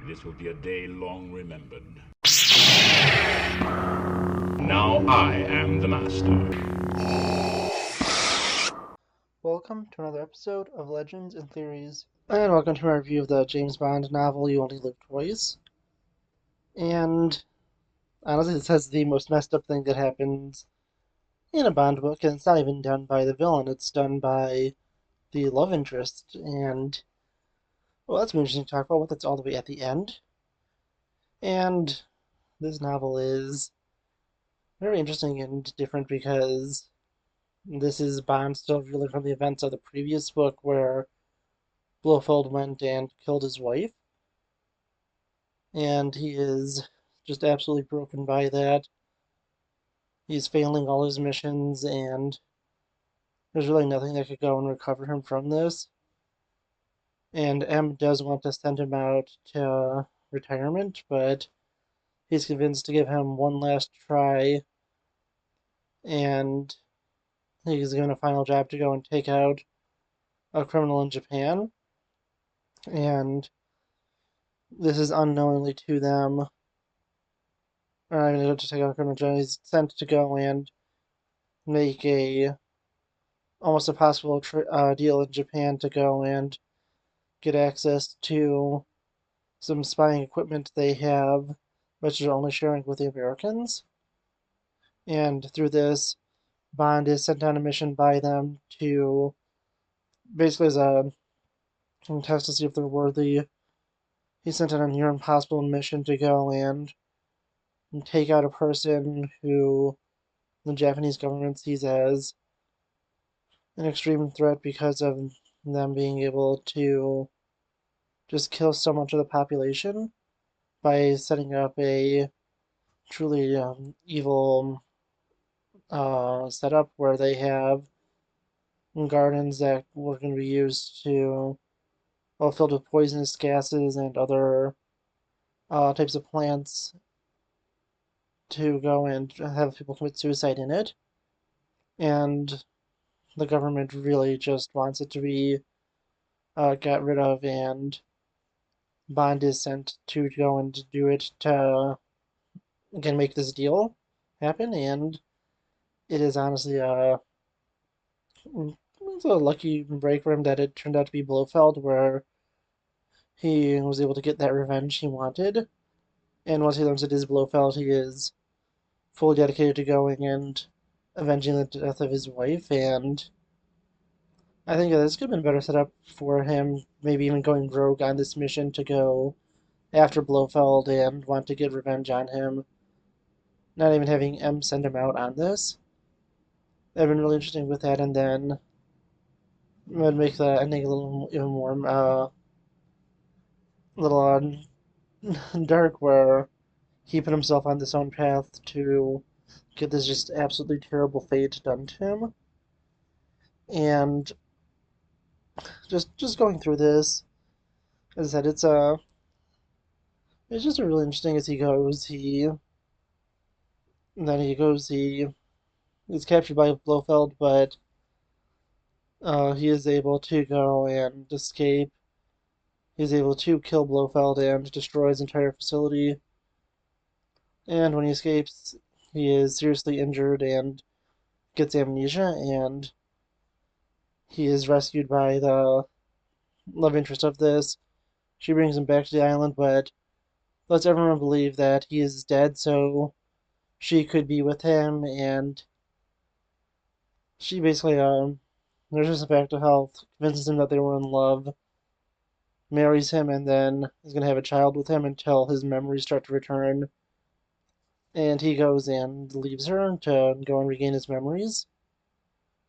This will be a day long remembered. Now I am the master. Welcome to another episode of Legends and Theories, and welcome to my review of the James Bond novel You Only Live Twice. And honestly, this has the most messed up thing that happens in a Bond book, and it's not even done by the villain, it's done by the love interest. And, well, that's interesting to talk about, that's all the way at the end. And this novel is very interesting and different because this is Bond still reeling from the events of the previous book where Blofeld went and killed his wife. And he is just absolutely broken by that. He's failing all his missions, and there's really nothing that could go and recover him from this. And M does want to send him out to retirement, but he's convinced to give him one last try, and he's given a final job to go and take out a criminal in Japan. And this is unknowingly to them. Or I'm going to take out a criminal in Japan. He's sent to go and make a almost impossible deal in Japan to go and get access to some spying equipment they have, which they're only sharing with the Americans. And through this, Bond is sent on a mission by them to basically as a test to see if they're worthy. He's sent on a near impossible mission to go and take out a person who the Japanese government sees as an extreme threat because of them being able to just kill so much of the population by setting up a truly evil setup where they have gardens that were going to be used to, well, filled with poisonous gases and other types of plants to go and have people commit suicide in it. And the government really just wants it to be got rid of, and Bond is sent to go and do it to, again, make this deal happen. And it is honestly it's a lucky break for him that it turned out to be Blofeld, where he was able to get that revenge he wanted. And once he learns it is Blofeld, he is fully dedicated to going and avenging the death of his wife. And I think this could have been a better setup for him, maybe even going rogue on this mission to go after Blofeld and want to get revenge on him. Not even having M send him out on this. That'd been really interesting with that, and then it would make the ending a little even more little dark, where he put himself on this own path to get this just absolutely terrible fate done to him. And just going through this, as I said, it's just a really interesting as he goes. He's captured by Blofeld, but he is able to go and escape. He's able to kill Blofeld and destroy his entire facility. And when he escapes, he is seriously injured and gets amnesia, and he is rescued by the love interest of this. She brings him back to the island, but lets everyone believe that he is dead, so she could be with him. And she basically nurses him back to health, convinces him that they were in love, marries him, and then is going to have a child with him until his memories start to return. And he goes and leaves her to go and regain his memories.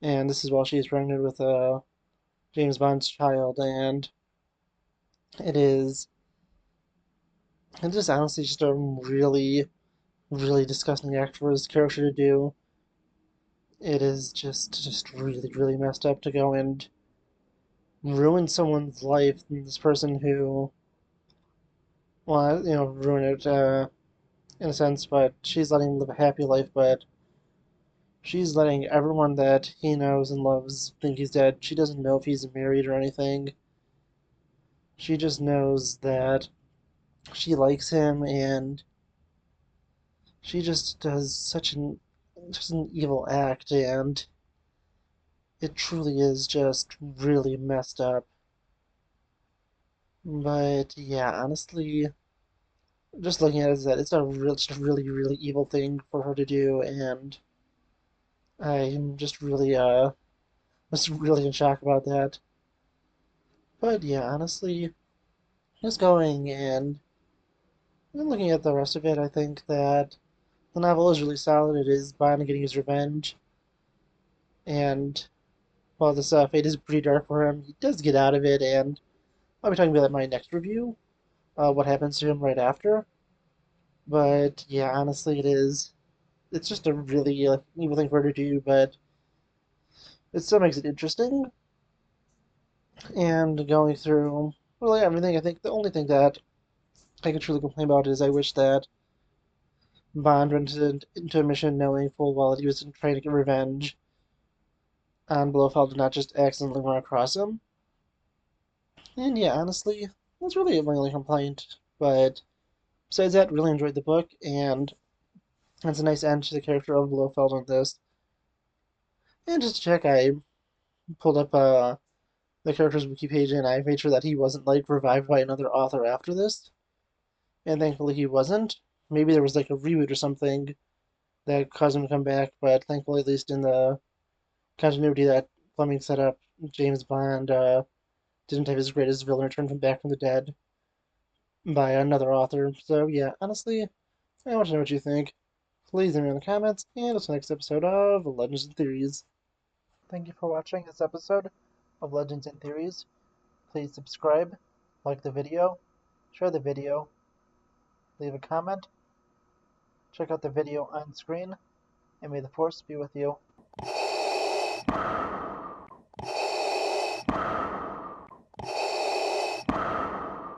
And this is while she is pregnant with James Bond's child. And it is it's just honestly just a really, really disgusting act for his character to do. It is just really, really messed up to go and ruin someone's life. And this person who, well, ruin it in a sense, but she's letting him live a happy life, but she's letting everyone that he knows and loves think he's dead. She doesn't know if he's married or anything. She just knows that she likes him, and she just does just an evil act, and it truly is just really messed up. But yeah, honestly, just looking at it, is that it's just a really, really evil thing for her to do, and I'm just really in shock about that. But yeah, honestly, just going and looking at the rest of it, I think that the novel is really solid. It is Bond getting his revenge, and while this fate is pretty dark for him, he does get out of it, and I'll be talking about that in my next review, what happens to him right after. But yeah, honestly, it's just a really evil thing for her to do, but it still makes it interesting. And going through really everything, I think the only thing that I can truly complain about is I wish that Bond went into a mission knowing full well that he was trying to get revenge on Blofeld and not just accidentally run across him. And yeah, honestly, that's really my only complaint. But besides that, really enjoyed the book, and it's a nice end to the character of Blofeld on this. And just to check, I pulled up the character's wiki page, and I made sure that he wasn't like revived by another author after this. And thankfully he wasn't. Maybe there was like a reboot or something that caused him to come back, but thankfully, at least in the continuity that Fleming set up, James Bond didn't have his greatest villain return from back from the dead by another author. So yeah, honestly, I want to know what you think. Please leave me in the comments, and until the next episode of Legends and Theories. Thank you for watching this episode of Legends and Theories. Please subscribe, like the video, share the video, leave a comment, check out the video on screen, and may the Force be with you.